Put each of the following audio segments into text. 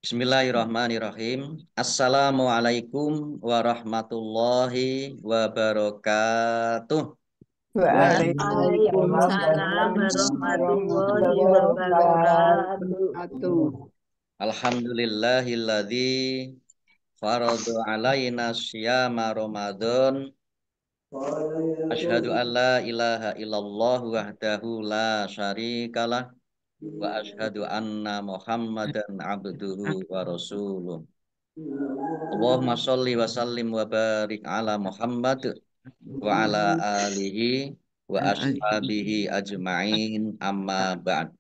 Bismillahirrahmanirrahim. Assalamualaikum warahmatullahi wabarakatuh. Waalaikumsalam warahmatullahi wabarakatuh. Alhamdulillahilladzi faradu alaina syiyama Ramadan. Asyhadu an la ilaha illallah wahdahu la syarikalah wa asyhadu anna Muhammadan abduhu wa rasuluh. Allahumma sholli wa sallim wa barik ala Muhammad wa ala alihi wa ashabihi ajma'in amma ba'd.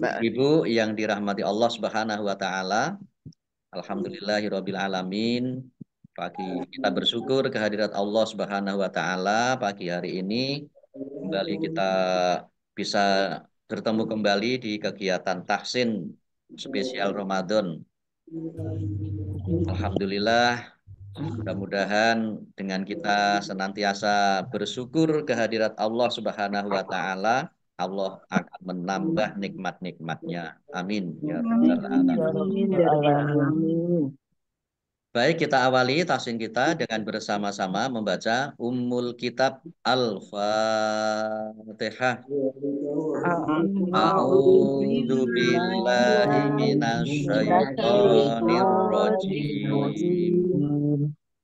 Ibu yang dirahmati Allah Subhanahu wa taala, alhamdulillahirabbil alamin. Kita bersyukur kehadirat Allah Subhanahu wa taala pagi hari ini kembali kita bisa bertemu kembali di kegiatan tahsin spesial Ramadan. Alhamdulillah, mudah-mudahan dengan kita senantiasa bersyukur kehadirat Allah Subhanahu wa taala, Allah akan menambah nikmat-nikmatnya. Amin ya rabbal alamin. Baik, kita awali tahsin kita dengan bersama-sama membaca Ummul Kitab Al-Fatihah. A'udzu billahi minasyaitonir rajim.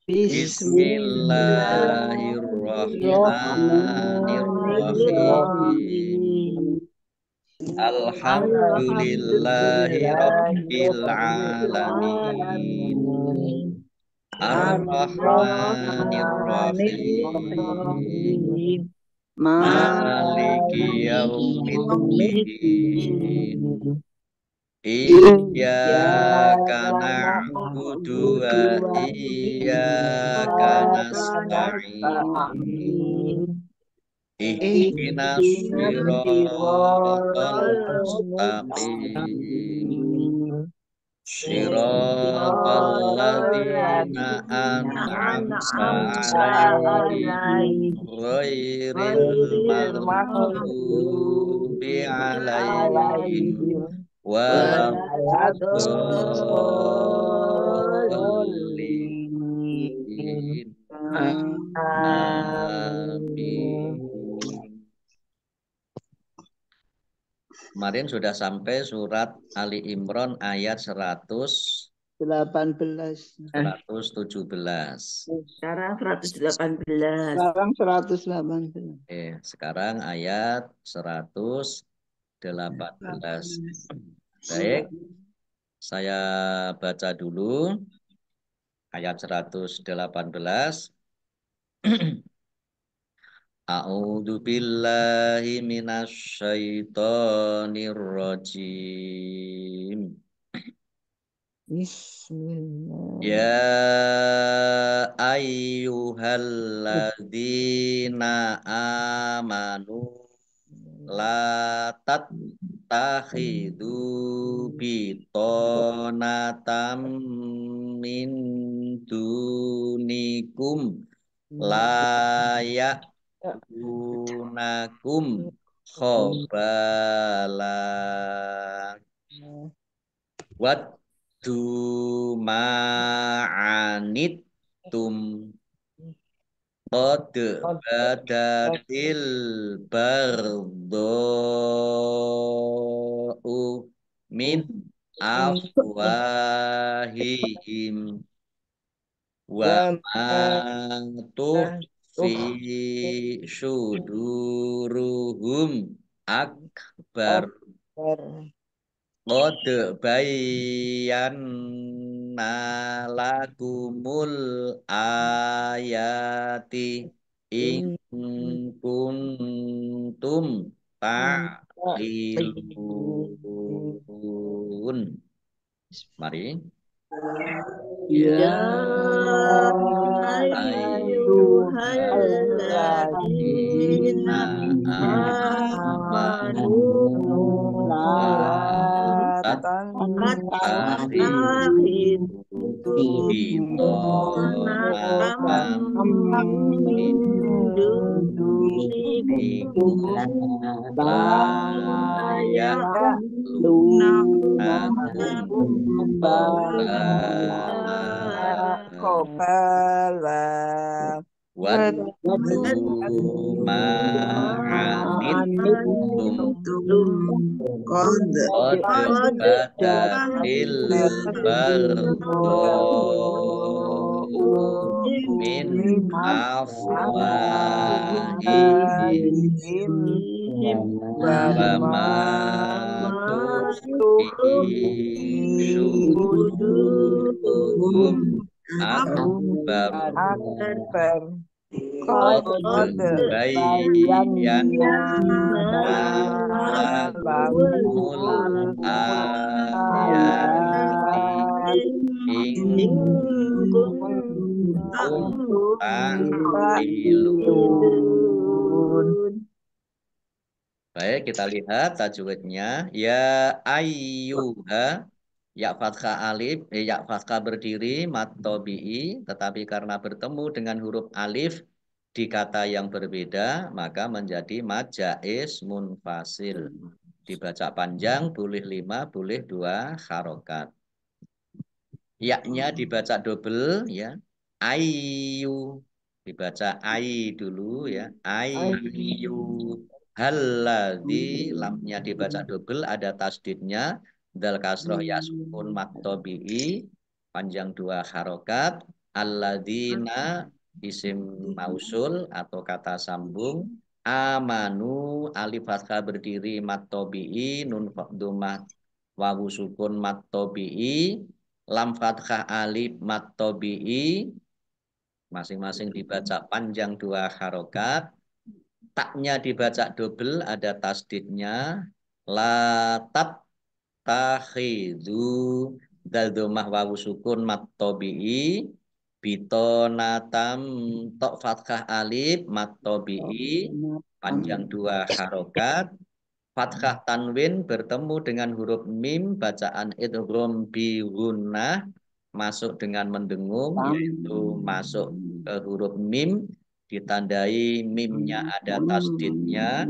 Bismillahirrahmanirrahim. Alhamdulillahi rabbil alamin. Ar-Rahmanir-Rahim. Maliki yaumiddin. Iyyaka na'budu wa iyyaka nasta'in. Ihdinas shiratal mustaqim. Shiratal ladzina an'amta 'alaihim ghairil maghdubi 'alaihim waladdallin. Amin. Kemarin sudah sampai surat Ali Imran ayat 117. Sekarang 118. Sekarang ayat 118. Baik, saya baca dulu ayat 118. A'udzu billahi minasyaitonir rajim. Bismillah. Ya ayyuhalladzina amanu la tattakhidu bitonatam min dunikum layak gunakum khobala waddu ma'anittum qad badatil bardha'u min afwahihim wa ma fi syuduruhum akbar. Qad bayyana lakumul ayati in kuntum ta'qilun. Mari. Ya ayyuhalladzina amanu la tattakhidu bitonatam min dunikum la ya'lunakum Kopala Waddu ma'anittum qad badatil baghdha'u min afwahihim wa ma tukhfi syuduruhum akbar. Qad bayyana lakumul ayati in kuntum ta'qilun. Baik, kita lihat tajwidnya. Ya ayyuha, ya fathah alif, ya fathah berdiri, mat tabi'i, tetapi karena bertemu dengan huruf alif di kata yang berbeda, maka menjadi mad jaiz munfasil. Dibaca panjang, boleh 5, boleh 2 harokat. Yaknya dibaca double, ya. Ayu, dibaca ai dulu, ya. Ayu. Halladzi, lamnya dibaca double, ada tasdidnya. Dal kasroh ya sukun maktobi'i, panjang 2 harokat. Alladzina, isim mausul atau kata sambung. Amanu, alif fathah berdiri maktobi'i, nun domah wawu sukun maktobi'i, lam fathah alif maktobi'i, masing-masing dibaca panjang 2 harokat. Taknya dibaca double, ada tasdidnya. Latat takhidhu, dal domah wawu sukun maktobi'i, bitonatam tok fathah alif maktobi'i, panjang 2 harokat. Fathah tanwin bertemu dengan huruf mim, bacaan idgham bi gunnah, masuk dengan mendengung, yaitu masuk ke huruf mim, ditandai mimnya ada tasdidnya.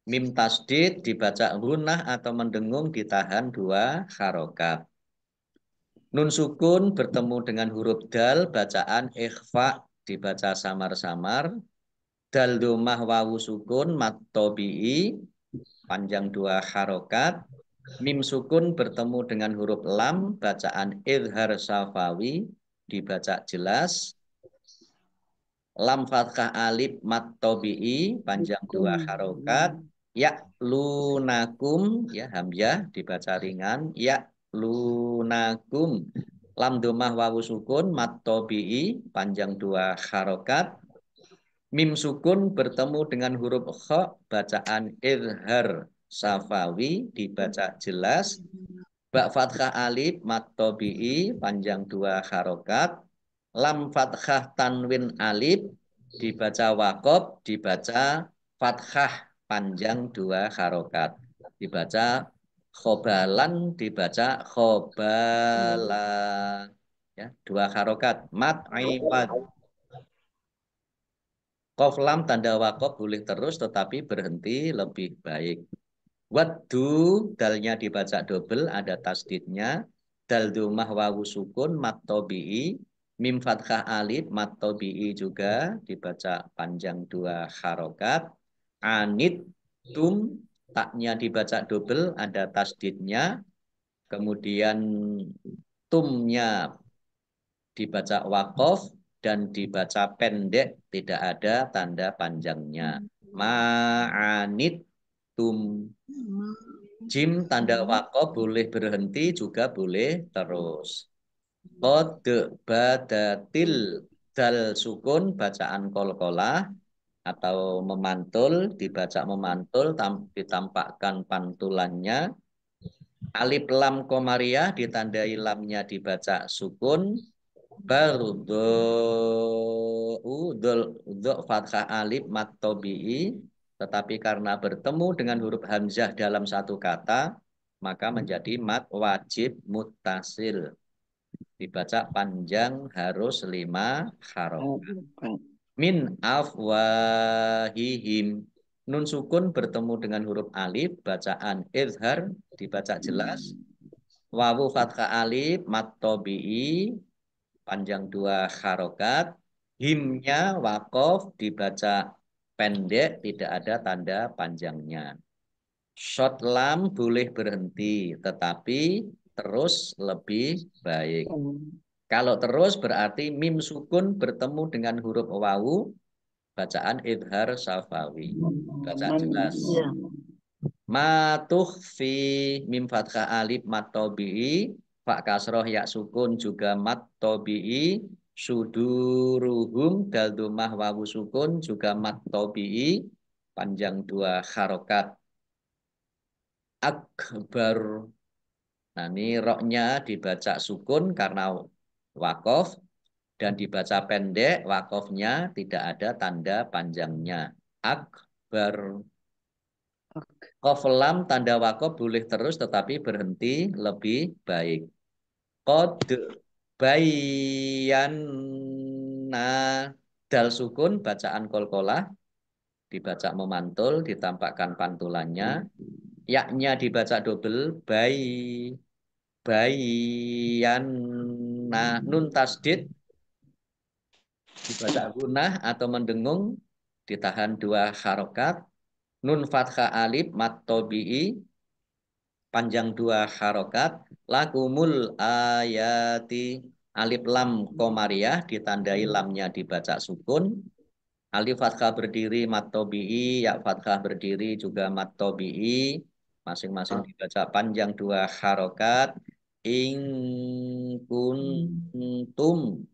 Mim tasdid dibaca gunnah atau mendengung, ditahan 2 harokat. Nun sukun bertemu dengan huruf dal, bacaan ikhfa, dibaca samar-samar. Dal domah wawu sukun mat tabi'i, panjang 2 harokat. Mim sukun bertemu dengan huruf lam, bacaan idhar safawi, dibaca jelas. Lam fathah alif mat tabi'i, panjang 2 harokat. Ya lunakum, ya hamzah dibaca ringan. Ya lunakum. Lam domah wawu sukun mat tabi'i, panjang 2 harokat. Mim sukun bertemu dengan huruf kha, bacaan idhar safawi, dibaca jelas. Ba fathah alif mat tabi'i, panjang 2 harokat. Lam fathah tanwin alif, dibaca waqaf, dibaca fathah, panjang 2 harokat. Dibaca khobalan, dibaca khobala, ya, 2 harokat. Mat iwad. Qaf lam tanda waqaf boleh terus tetapi berhenti lebih baik. Waddu, dalnya dibaca double, ada tasdidnya. Dal domah wawu sukun mat tabi'i, mim fathah alif mat tabi'i juga dibaca panjang 2 harokat. Anit tum, taknya dibaca double, ada tasdidnya. Kemudian tumnya dibaca waqaf dan dibaca pendek, tidak ada tanda panjangnya. Ma'anit tum. Jim tanda waqaf boleh berhenti, juga boleh terus. Qad badatil, dal sukun bacaan kolkolah atau memantul, dibaca memantul, ditampakkan pantulannya. Alif lam komariah ditandai lamnya dibaca sukun. Dol fathah alif mat tabi'i, tetapi karena bertemu dengan huruf hamzah dalam satu kata, maka menjadi mat wajib muttasil. Dibaca panjang harus 5 harokat. Min afwahihim. Nun sukun bertemu dengan huruf alif, bacaan izhar, dibaca jelas. wawu fathah alif mat tobi'i panjang 2 harokat, himnya wakof dibaca pendek tidak ada tanda panjangnya. Short lam boleh berhenti tetapi terus lebih baik. Kalau terus berarti mim sukun bertemu dengan huruf wawu, bacaan idhar safawi. Baca jelas. Ya. Matuh fi mim fathah alif mat tobi'i, fa kasroh ya sukun juga mat tobi'i, suduruhum dal domah wawu sukun juga mat tobi'i, panjang 2 harokat. Akbar. Nah ini roknya dibaca sukun karena wakof dan dibaca pendek, wakofnya tidak ada tanda panjangnya. Akbar. Qaf lam tanda wakof boleh terus tetapi berhenti lebih baik. Qad bayyana dal sukun bacaan kolkolah dibaca memantul ditampakkan pantulannya. Yaknya dibaca double bayyana nun tasdid dibaca gunah atau mendengung ditahan 2 harokat. Nun fathah alif mat tobi'i panjang 2 harokat. Lakumul ayati alif lam komariah ditandai lamnya dibaca sukun. Alif fathah berdiri mat tobi'i, ya fathah berdiri juga mat tobi'i. Masing-masing dibaca panjang 2 harokat. In kuntum.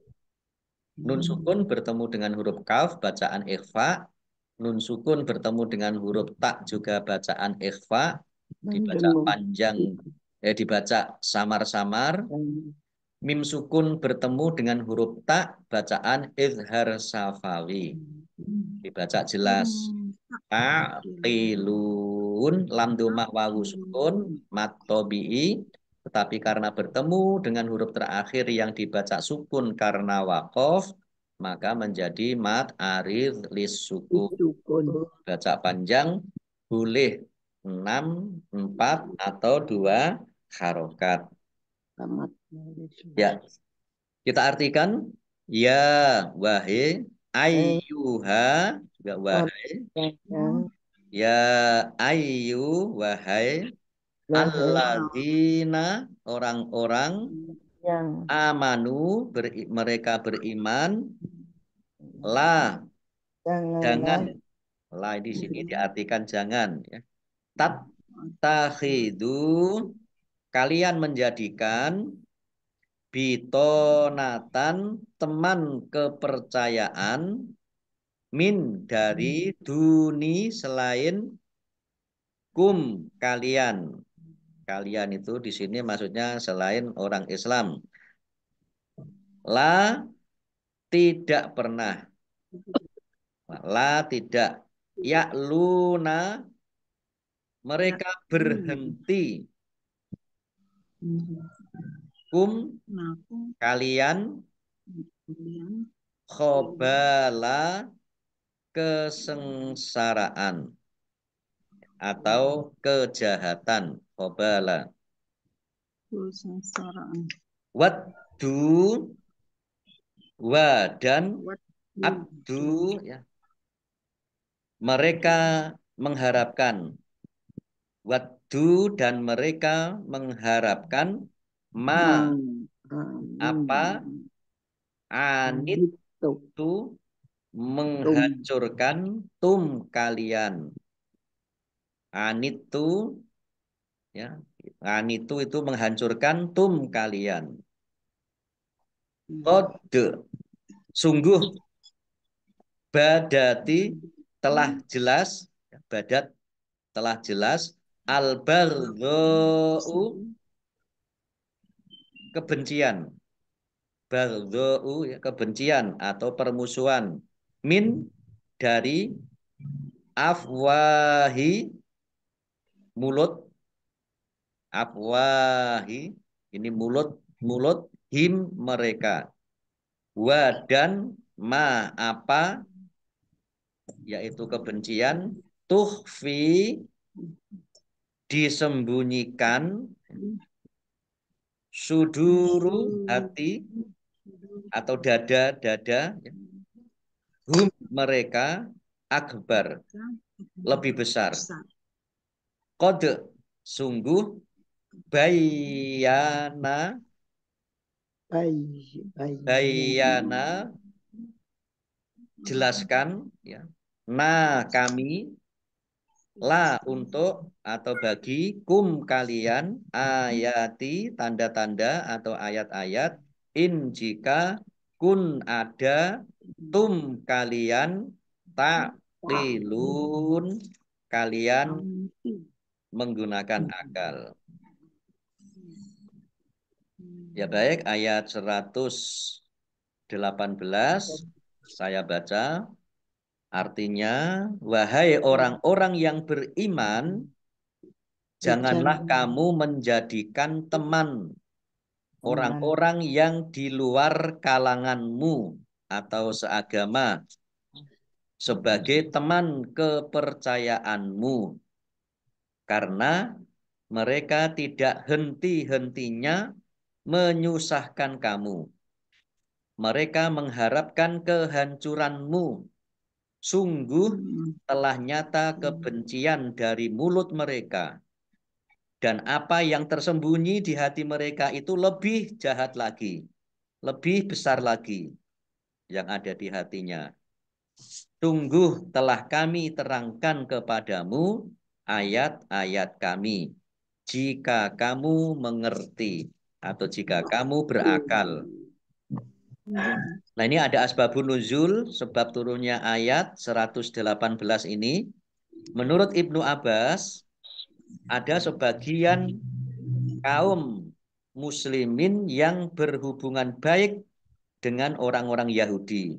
Nun sukun bertemu dengan huruf kaf, bacaan ikhfa. Nun sukun bertemu dengan huruf tak juga bacaan ikhfa. Dibaca panjang, dibaca samar-samar. Mim sukun bertemu dengan huruf tak, bacaan izhar safawi. Dibaca jelas. Ta'qilun lam domah wawu sukun mat tobi'i. Tetapi karena bertemu dengan huruf terakhir yang dibaca sukun karena wakof, maka menjadi mat arid lis sukun. Baca panjang boleh 6, 4, atau 2 harokat. Ya, kita artikan ya wahai ayyuha juga wahai ya ayyu wahai alladzina orang-orang yang amanu mereka beriman la jangan la di sini diartikan jangan ya. Tattakhidu kalian menjadikan bitonatan teman kepercayaan min dari duni selain kum kalian. Kalian itu di sini maksudnya selain orang Islam. La tidak pernah. La tidak. Ya'luna mereka berhenti. Kum kalian khobala kesengsaraan atau kejahatan khobala. Waddu wa dan abdu ya. Mereka mengharapkan waddu dan mereka mengharapkan ma apa anit itu menghancurkan tum kalian. Anitu ya. Anitu itu menghancurkan tum kalian. Kode sungguh badati telah jelas badat telah jelas al-baghdha'u kebencian baghdha'u ya, kebencian atau permusuhan min dari afwahi mulut afwahi ini mulut him mereka wa dan ma apa yaitu kebencian tuhfi disembunyikan suduru hati atau dada ya. Hum mereka akbar lebih besar. Kode sungguh bayana bayana jelaskan ya. Nah kami la untuk atau bagi kum kalian ayati tanda-tanda atau ayat-ayat in jika kun ada tum kalian taklilun kalian menggunakan akal. Ya baik, ayat 118 saya baca. Artinya, wahai orang-orang yang beriman, janganlah kamu menjadikan teman orang-orang yang di luar kalanganmu atau seagama sebagai teman kepercayaanmu. Karena mereka tidak henti-hentinya menyusahkan kamu. Mereka mengharapkan kehancuranmu. Sungguh telah nyata kebencian dari mulut mereka. Dan apa yang tersembunyi di hati mereka itu lebih jahat lagi. Lebih besar lagi yang ada di hatinya. Sungguh telah kami terangkan kepadamu ayat-ayat kami. Jika kamu mengerti atau jika kamu berakal. Nah ini ada asbabun nuzul sebab turunnya ayat 118 ini. Menurut Ibnu Abbas ada sebagian kaum muslimin yang berhubungan baik dengan orang-orang Yahudi.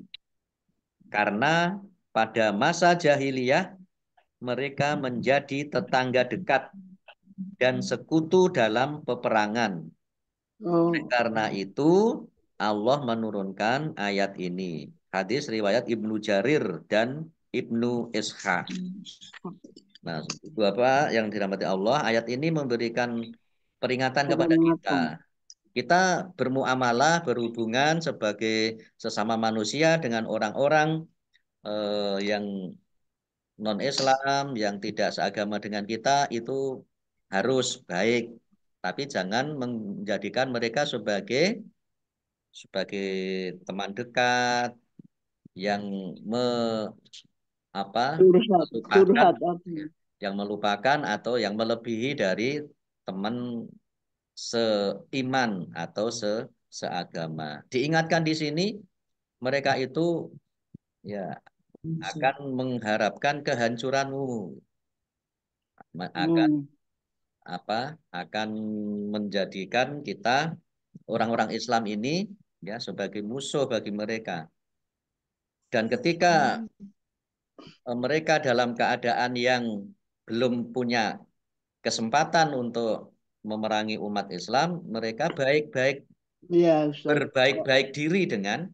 Karena pada masa jahiliyah mereka menjadi tetangga dekat dan sekutu dalam peperangan. Karena itu Allah menurunkan ayat ini. Hadis riwayat Ibnu Jarir dan Ibnu Ishaq. Nah, Bapak yang dirahmati Allah, ayat ini memberikan peringatan kepada kita. Kita bermuamalah, berhubungan sebagai sesama manusia dengan orang-orang yang non-Islam, yang tidak seagama dengan kita, itu harus baik. Tapi jangan menjadikan mereka sebagai teman dekat yang me, apa, melupakan yang melupakan atau yang melebihi dari teman seiman atau seagama. Diingatkan di sini mereka itu ya akan mengharapkan kehancuranmu, akan akan menjadikan kita orang-orang Islam ini ya sebagai musuh bagi mereka. Dan ketika mereka dalam keadaan yang belum punya kesempatan untuk memerangi umat Islam, mereka berbaik-baik diri dengan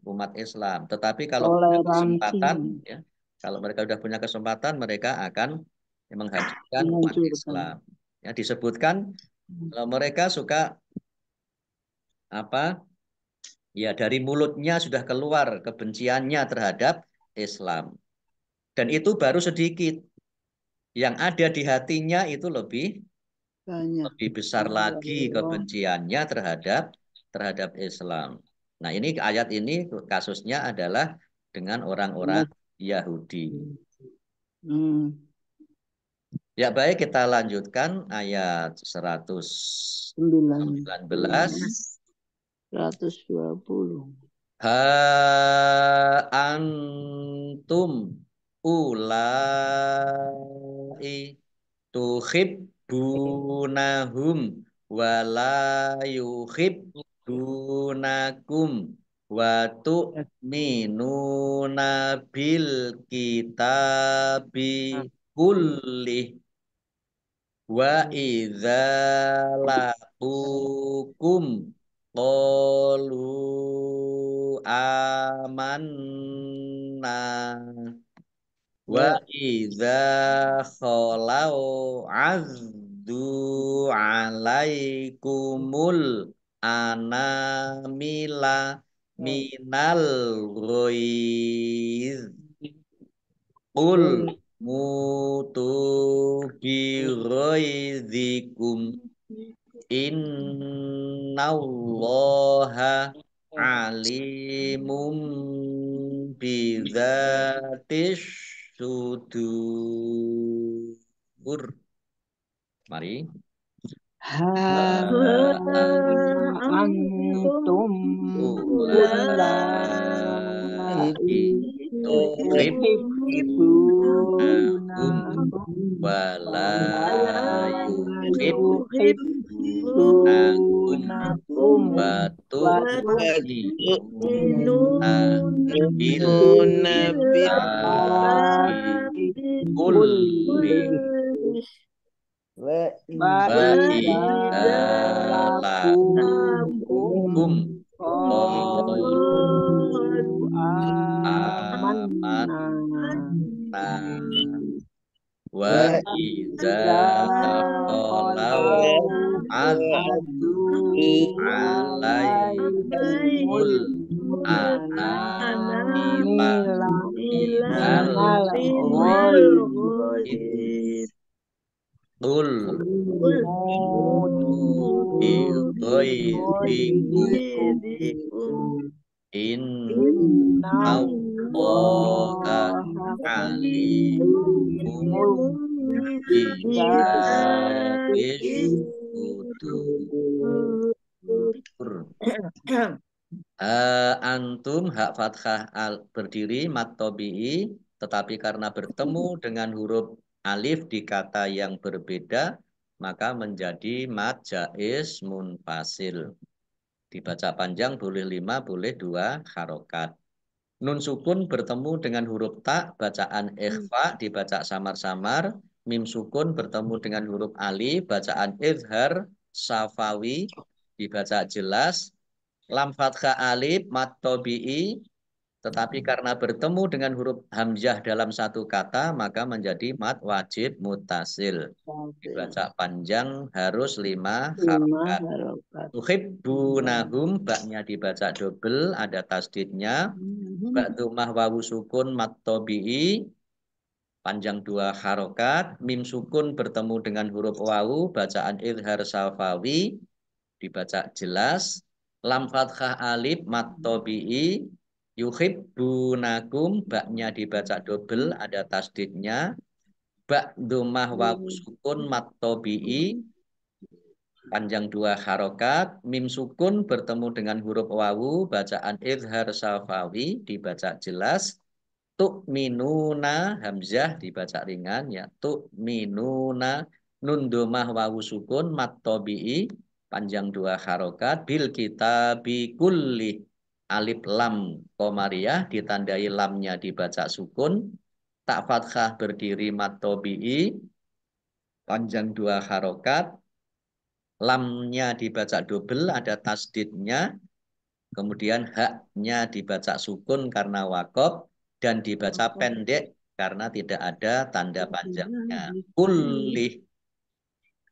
umat Islam. Tetapi kalau punya kesempatan, ya, kalau mereka sudah punya kesempatan, mereka akan menghancurkan umat Islam. Ya, disebutkan mereka suka apa? Ya, dari mulutnya sudah keluar kebenciannya terhadap Islam. Dan itu baru sedikit. Yang ada di hatinya itu lebih besar lagi kebenciannya terhadap Islam. Nah, ini ayat ini kasusnya adalah dengan orang-orang Yahudi. Ya baik, kita lanjutkan ayat 119. 120. Ha antum ulai tuhibbunahum wala yuhibbunakum wa tu'minuna bil kitabi kullih wa idza laqukum qalu amanna wa idza khalau addu alaikumul anamila minal ghoiz. Qul mutu bi ghoizikum innallaha alimum bidzatis sudur. Mari. Ha Antum antum ulai ulai tuhibbunahum tuhibbunahum wala wala yuhibbunakum yuhibbunakum wa wa tu'minuna bil tu'minuna kitabi billahi kulli kulli wa wa idza idza laqukum laqukum qalu qalu amanna amanna wa wa idza idza qalau qalau addu adu alaikumul alaikumul anamila anamila minal minal id ghaid qul mutu bi bighaizikum inna innallaha allaha alimum alimul bidatis bidzati sudur. Antum hak fathah al berdiri mat tobi'i, tetapi karena bertemu dengan huruf alif di kata yang berbeda maka menjadi mat jaiz munfasil. Dibaca panjang boleh 5, boleh 2 harokat. Nun sukun bertemu dengan huruf ta, bacaan ikhfa dibaca samar-samar. Mim sukun bertemu dengan huruf alif, bacaan izhar safawi dibaca jelas. Lam fathah alif mat tobi'i, tetapi karena bertemu dengan huruf hamzah dalam satu kata maka menjadi mat wajib mutasil. Dibaca panjang harus 5 lima harokat. harokat. Tuhibbunahum, baknya dibaca double, ada tasdidnya. Ba'dumah wawu sukun mat tobi'i, panjang 2 harokat. Mim sukun bertemu dengan huruf wawu, bacaan izhar safawi, dibaca jelas. Lam fathah alif mat tobi'i, yuhibbunakum, baknya dibaca double, ada tasdidnya. Ba'dumah wawu sukun mat tobi'i, panjang 2 harokat. Mim sukun bertemu dengan huruf wawu, bacaan izhar safawi, dibaca jelas. Tu'minuna, hamzah dibaca ringan ya. Tu'minuna, nun domah wawu sukun mat tobi'i, panjang 2 harokat. Bil kitabi kulli, alif lam komariah ditandai lamnya dibaca sukun. Tak fathah berdiri mat tobi'i, panjang 2 harokat. Lamnya dibaca double, ada tasdidnya. Kemudian haknya dibaca sukun karena wakob. Dan dibaca pendek karena tidak ada tanda panjangnya. Kulih.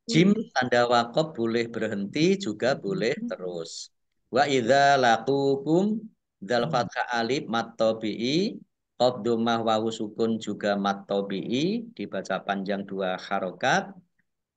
Jim tanda wakob boleh berhenti, juga boleh terus. Wa idza laqukum, dzal fathah alif mat tabi'i, qaf dhammah wawu sukun juga mat tabi'i, dibaca panjang 2 harokat.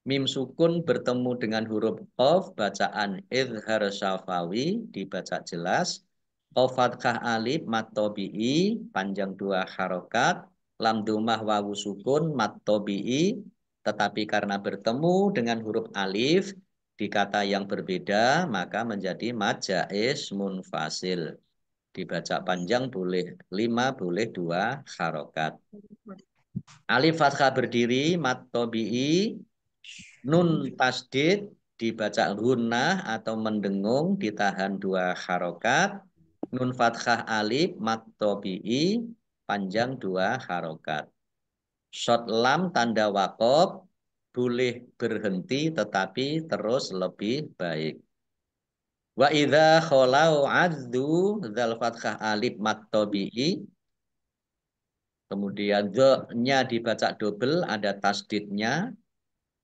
Mim sukun bertemu dengan huruf qaf, bacaan izhar syafawi, dibaca jelas. Qaf fathah alif mat tabi'i, panjang 2 harokat. Lam dhammah wawu sukun mat tabi'i, tetapi karena bertemu dengan huruf alif di kata yang berbeda maka menjadi mad jaiz munfasil. Dibaca panjang boleh 5, boleh 2 harokat. Alif fathah berdiri mat tabi'i, nun tasdid dibaca gunnah atau mendengung, ditahan 2 harokat. Nun fathah alif mat tabi'i, panjang 2 harokat. Short lam tanda wakob, boleh berhenti tetapi terus lebih baik. Wa idza kholau adzu, dzal fathah alif mat tabi'i, kemudian the-nya dibaca double, ada tasdidnya.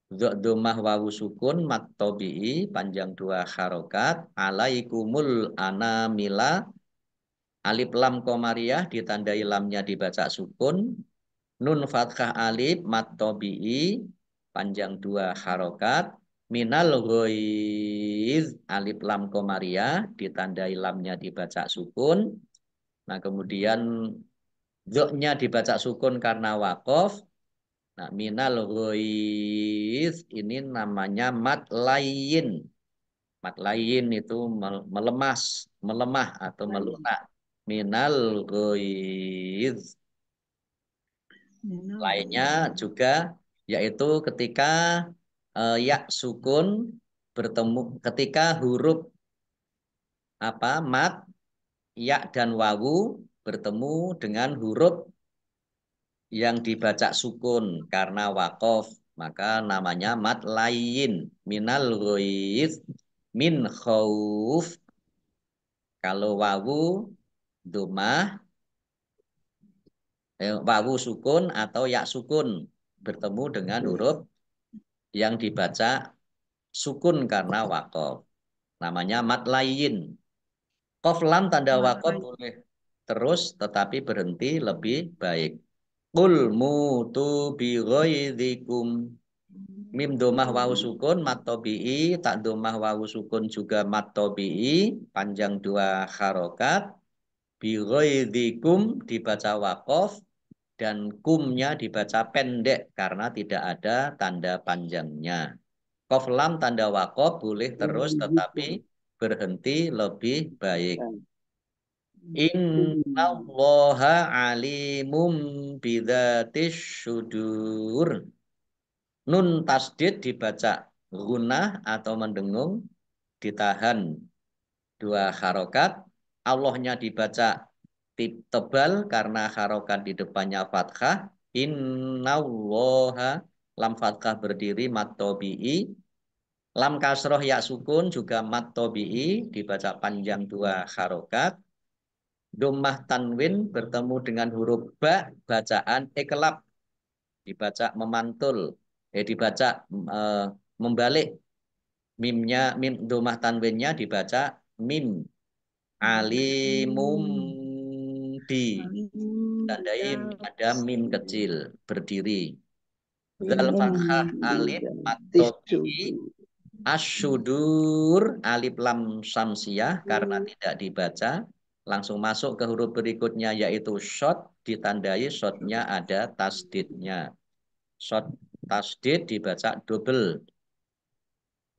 Domah wawu sukun mat tobi'i panjang 2 harokat alaikumul anamila alif lam komariah ditandai lamnya dibaca sukun nun fathah alif mat tobi'i panjang 2 harokat minal ghoiz alif lam komariah ditandai lamnya dibaca sukun. Nah kemudian dzoknya dibaca sukun karena wakof. Nah, minal ghoiz ini namanya mat layin. Mat layin itu melemah atau melunak. Minal ghoiz. Lainnya juga yaitu ketika ya sukun bertemu ketika huruf mat ya dan wawu bertemu dengan huruf yang dibaca sukun karena wakof maka namanya mat lain minal ghoiz min khauf kalau wawu domah wawu sukun atau ya sukun bertemu dengan huruf yang dibaca sukun karena wakof namanya mat lain qaf lam tanda wakof boleh terus tetapi berhenti lebih baik qul mutu bi ghaidzikum. Mim domah wawu sukun mat tobi'i, tak domah wawu sukun juga mat tobi'i, panjang 2 harokat. Bi ghaidhikum dibaca wakof dan kumnya dibaca pendek karena tidak ada tanda panjangnya. Qaf lam tanda wakof boleh terus tetapi berhenti lebih baik. Innallaha alimum bidzatis syudur. Nun tasdid dibaca gunah atau mendengung, ditahan 2 harokat. Allahnya dibaca tebal karena harokat di depannya fathah. Innallaha lam fathah berdiri mat tobi'i. Lam kasroh ya sukun juga mat tobi'i dibaca panjang 2 harokat. Domah tanwin bertemu dengan huruf ba bacaan iklab dibaca memantul dibaca eh, membalik mim domah tanwinnya dibaca mim alimum di tandai ada mim kecil berdiri zal fathah alif matobi asyudur alif lam samsiah karena tidak dibaca langsung masuk ke huruf berikutnya yaitu shot ditandai shotnya ada tasdidnya shot tasdid dibaca double.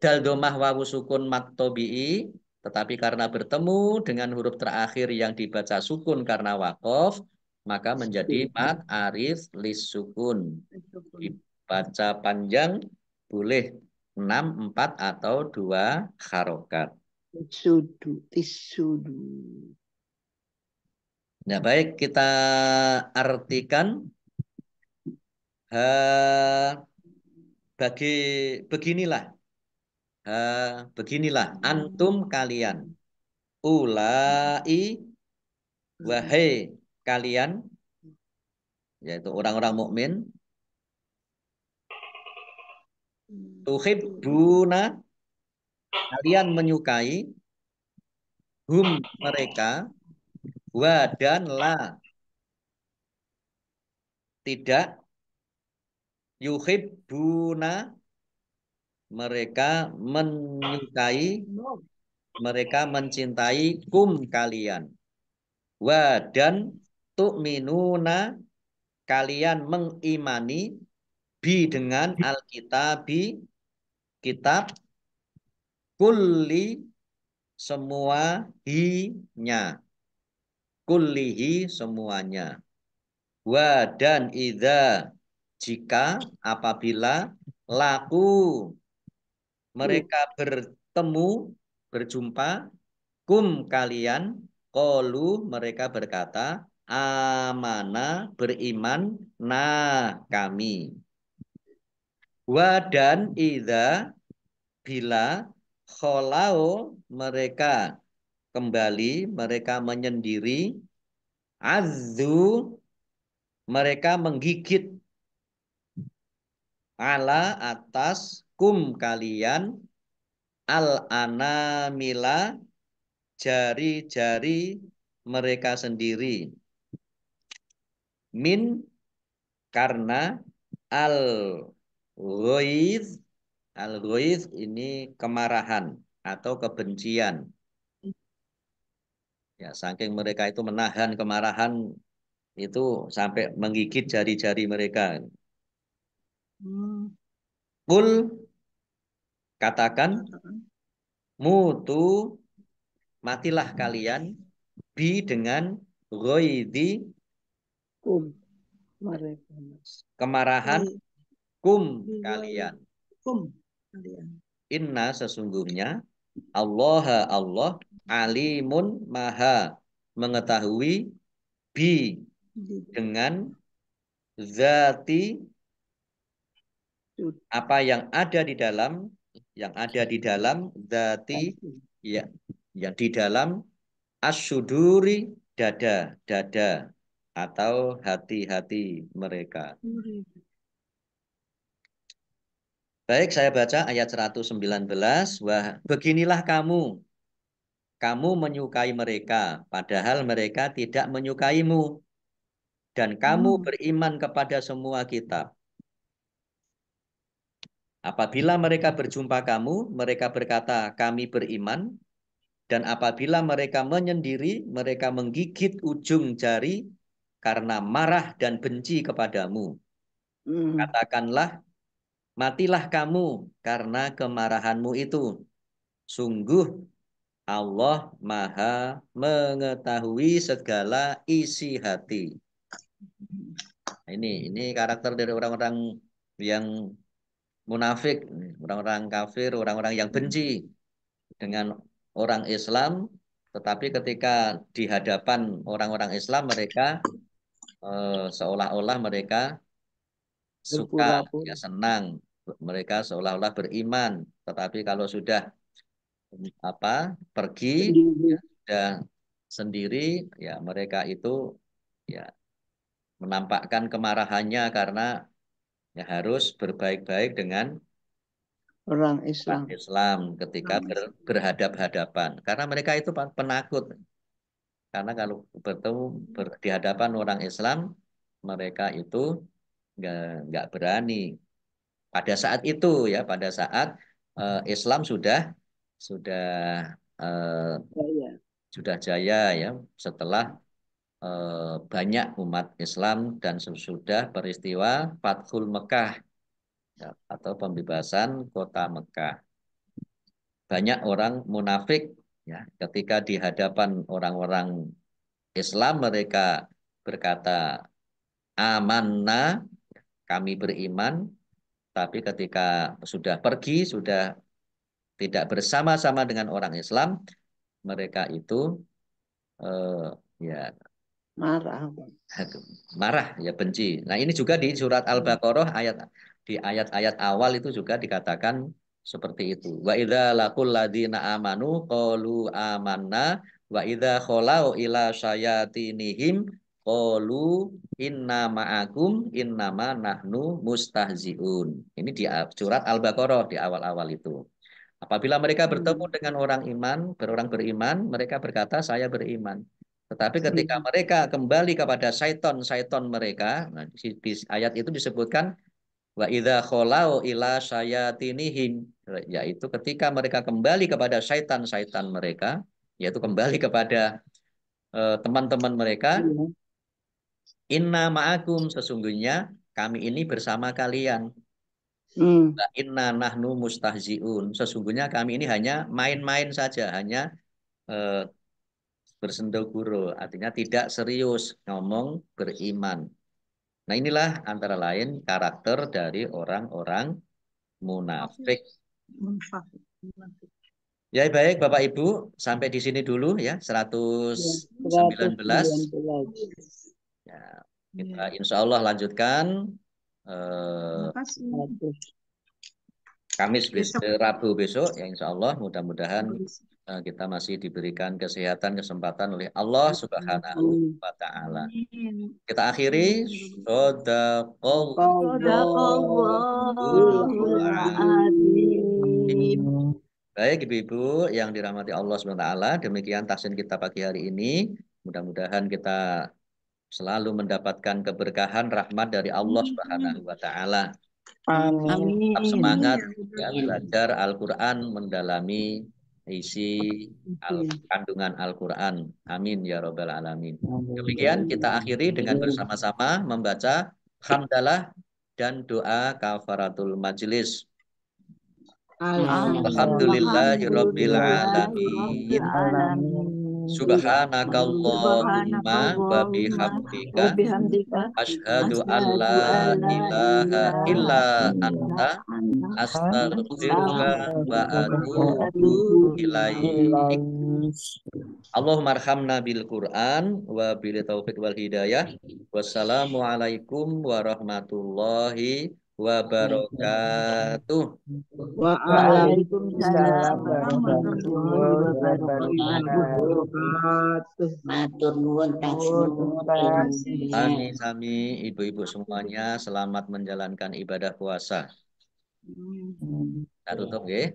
Dal domah wawu sukun mat tobi'i, tetapi karena bertemu dengan huruf terakhir yang dibaca sukun karena wakof, maka menjadi mat arif lis sukun. Dibaca panjang boleh 6, 4, atau 2 harokat. Tisudu. Nah baik kita artikan bagi beginilah beginilah antum kalian ulai wahai kalian yaitu orang-orang mukmin tuhibbuna kalian menyukai hum mereka wa dan la tidak yuhibbuna mereka menyukai mereka mencintai kum kalian wa dan tu'minuna kalian mengimani bi dengan alkitabi kitab kulli semua hinya kullihi semuanya wa dan idza jika apabila laku mereka bertemu berjumpa kum kalian qalu mereka berkata amana beriman kami wa dan idza bila kholau mereka kembali mereka menyendiri azzu mereka menggigit ala atas kum kalian al anamila jari-jari mereka sendiri min karena al ghoiz al ghoiz ini kemarahan atau kebencian ya saking mereka itu menahan kemarahan itu sampai menggigit jari-jari mereka. Hmm. Kul katakan Katakan. mutu matilah kalian bi dengan ghoidi Kum. Mereka. kemarahan Woi. kum Woi. kalian. Kum. Kalian. Inna sesungguhnya Allah Allah alimun maha mengetahui bi dengan zati apa yang ada di dalam zati ya yang di dalam asyuduri dada atau hati-hati mereka. Baik, saya baca ayat 119. Wah, beginilah kamu menyukai mereka, padahal mereka tidak menyukaimu. Dan kamu beriman kepada semua kitab. Apabila mereka berjumpa kamu, mereka berkata, kami beriman. Dan apabila mereka menyendiri, mereka menggigit ujung jari karena marah dan benci kepadamu. Katakanlah, matilah kamu karena kemarahanmu itu. Sungguh Allah Maha mengetahui segala isi hati. Ini karakter dari orang-orang yang munafik, orang-orang kafir, orang-orang yang benci dengan orang Islam, tetapi ketika di hadapan orang-orang Islam mereka seolah-olah mereka suka, ya Berpura-pura. senang, mereka seolah-olah beriman, tetapi kalau sudah pergi Sendiri. ya, sudah sendiri, ya mereka itu ya menampakkan kemarahannya karena ya harus berbaik-baik dengan Orang orang Islam. Islam ketika berhadap-hadapan. Karena mereka itu penakut. Karena kalau bertemu di hadapan orang Islam, mereka itu nggak berani. Pada saat itu ya, pada saat Islam sudah eh, Saya. sudah jaya ya, setelah banyak umat Islam dan sesudah peristiwa Fathul Mekah ya, atau pembebasan kota Mekah. Banyak orang munafik ya ketika di hadapan orang-orang Islam mereka berkata amanna kami beriman tapi ketika sudah pergi sudah tidak bersama-sama dengan orang Islam mereka itu ya Marah. marah ya benci. Nah, ini juga di surat Al-Baqarah di ayat-ayat awal itu juga dikatakan seperti itu. Wa idza laqul ladzina amanu qalu amanna wa idza khalau ila syayatinihim qalu inna ma'akum innama nahnu mustahziun. Ini di surat Al-Baqarah di awal-awal itu. Apabila mereka bertemu dengan orang beriman, mereka berkata, saya beriman. Tetapi ketika mereka kembali kepada syaiton mereka, nah, di ayat itu disebutkan, wa idza kholau ila syayatinihim, yaitu ketika mereka kembali kepada syaitan mereka, yaitu kembali kepada teman-teman mereka, Iya. inna ma'akum, sesungguhnya kami ini bersama kalian. Inna nahnu mustahziun. Sesungguhnya kami ini hanya main-main saja, hanya eh, bersendaguro, artinya tidak serius ngomong beriman. Nah, inilah antara lain karakter dari orang-orang munafik. Ya, baik Bapak Ibu, sampai di sini dulu ya, Ya, 119. 119. Ya, kita insya Allah lanjutkan eh, Bagus. Kamis besok, Rabu besok ya insya Allah mudah-mudahan kita masih diberikan kesehatan, kesempatan oleh Allah Subhanahu wa Ta'ala. Kita akhiri. Shadaqallahul azim. Baik Ibu-ibu yang dirahmati Allah Subhanahu wa Ta'ala, demikian tahsin kita pagi hari ini. Mudah-mudahan kita selalu mendapatkan keberkahan rahmat dari Allah Subhanahu wa Ta'ala. Amin. Tetap semangat ya, belajar Al-Quran, mendalami isi kandungan Al-Quran. Amin ya Rabbal Alamin. Demikian kita akhiri dengan bersama-sama membaca hamdalah dan doa kafaratul majelis. Alhamdulillahirabbil alamin. Subhanakallahumma wa bihamdika asyhadu an la ilaha illa anta astaghfiruka wa atubu ilaik. Allahumma arhamna bil Qur'an wa bil taufiq wal hidayah. Wassalamualaikum warahmatullahi wabarakatuh. Waalaikumsalam warahmatullahi wabarakatuh. Matur nuwun Sami-sami ibu-ibu semuanya selamat menjalankan ibadah puasa. Kita tutup ya.